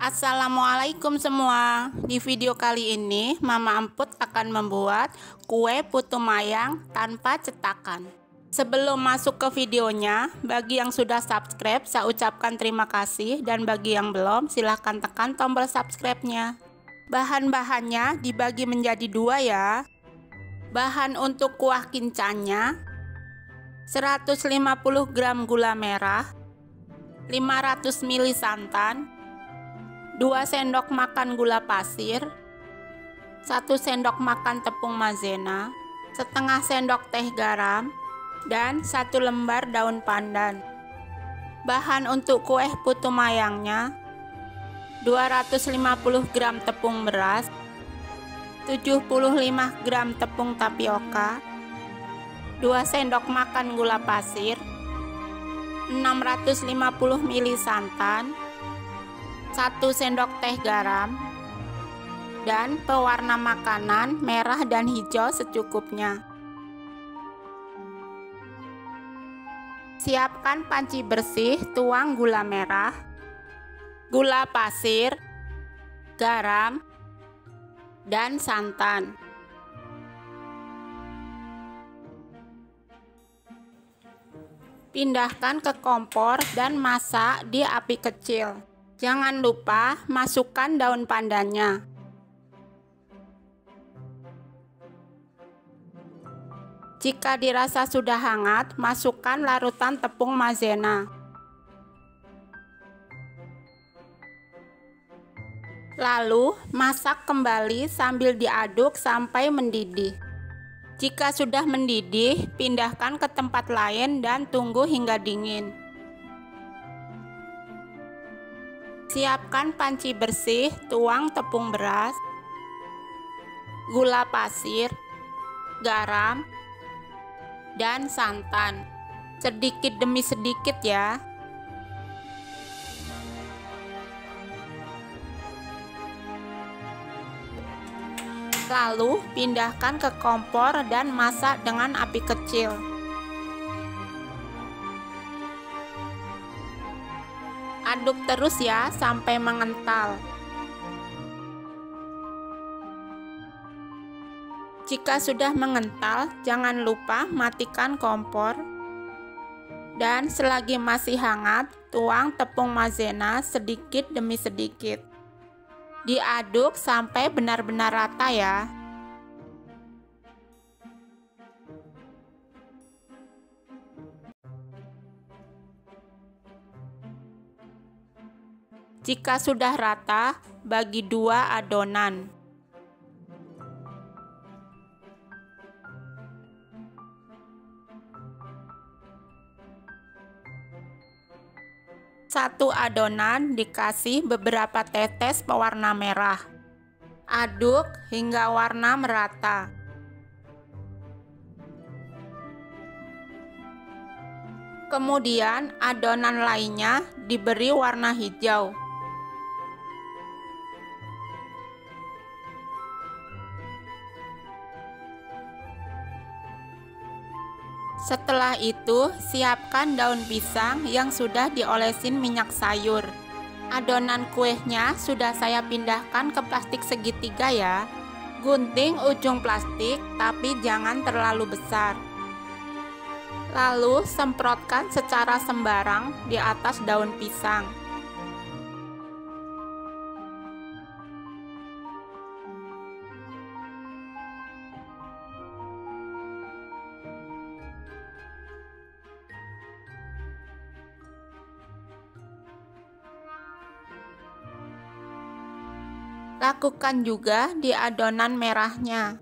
Assalamualaikum semua. Di video kali ini Mama Emput akan membuat kue putu mayang tanpa cetakan. Sebelum masuk ke videonya, bagi yang sudah subscribe saya ucapkan terima kasih, dan bagi yang belum silahkan tekan tombol subscribe-nya. Bahan-bahannya dibagi menjadi dua ya. Bahan untuk kuah kincanya: 150 gram gula merah, 500 ml santan, 2 sendok makan gula pasir, 1 sendok makan tepung maizena, setengah sendok teh garam, dan 1 lembar daun pandan. Bahan untuk kue putu mayangnya: 250 gram tepung beras, 75 gram tepung tapioka, 2 sendok makan gula pasir, 650 ml santan, 1 sendok teh garam, dan pewarna makanan merah dan hijau secukupnya. Siapkan panci bersih, tuang gula merah, gula pasir, garam, dan santan. Pindahkan ke kompor dan masak di api kecil. Jangan lupa masukkan daun pandannya. Jika dirasa sudah hangat, masukkan larutan tepung maizena. Lalu masak kembali sambil diaduk sampai mendidih. Jika sudah mendidih, pindahkan ke tempat lain dan tunggu hingga dingin. Siapkan panci bersih, tuang tepung beras, gula pasir, garam, dan santan. Sedikit demi sedikit ya. Lalu pindahkan ke kompor dan masak dengan api kecil. Aduk terus ya sampai mengental. Jika sudah mengental, jangan lupa matikan kompor. Dan selagi masih hangat, tuang tepung maizena sedikit demi sedikit. Diaduk sampai benar-benar rata ya. Jika sudah rata, bagi dua adonan. Satu adonan dikasih beberapa tetes pewarna merah. Aduk hingga warna merata. Kemudian adonan lainnya diberi warna hijau. Setelah itu, siapkan daun pisang yang sudah diolesin minyak sayur. Adonan kuenya sudah saya pindahkan ke plastik segitiga ya. Gunting ujung plastik, tapi jangan terlalu besar. Lalu semprotkan secara sembarang di atas daun pisang. Lakukan juga di adonan merahnya.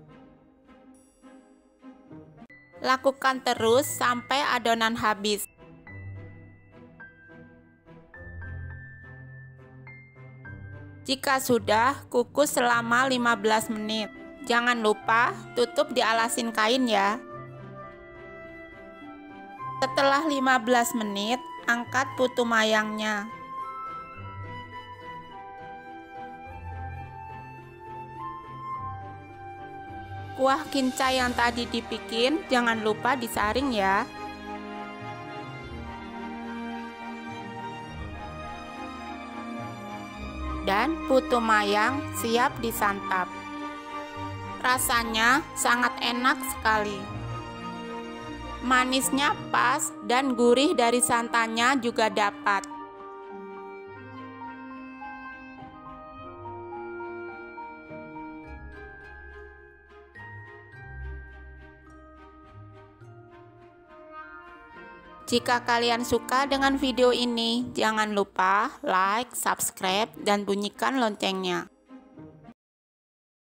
Lakukan terus sampai adonan habis. Jika sudah, kukus selama 15 menit. Jangan lupa tutup dialasin kain ya. Setelah 15 menit, angkat putu mayangnya. Kuah kinca yang tadi dibikin jangan lupa disaring ya. Dan putu mayang siap disantap. Rasanya sangat enak sekali. Manisnya pas dan gurih dari santannya juga dapat. Jika kalian suka dengan video ini, jangan lupa like, subscribe, dan bunyikan loncengnya.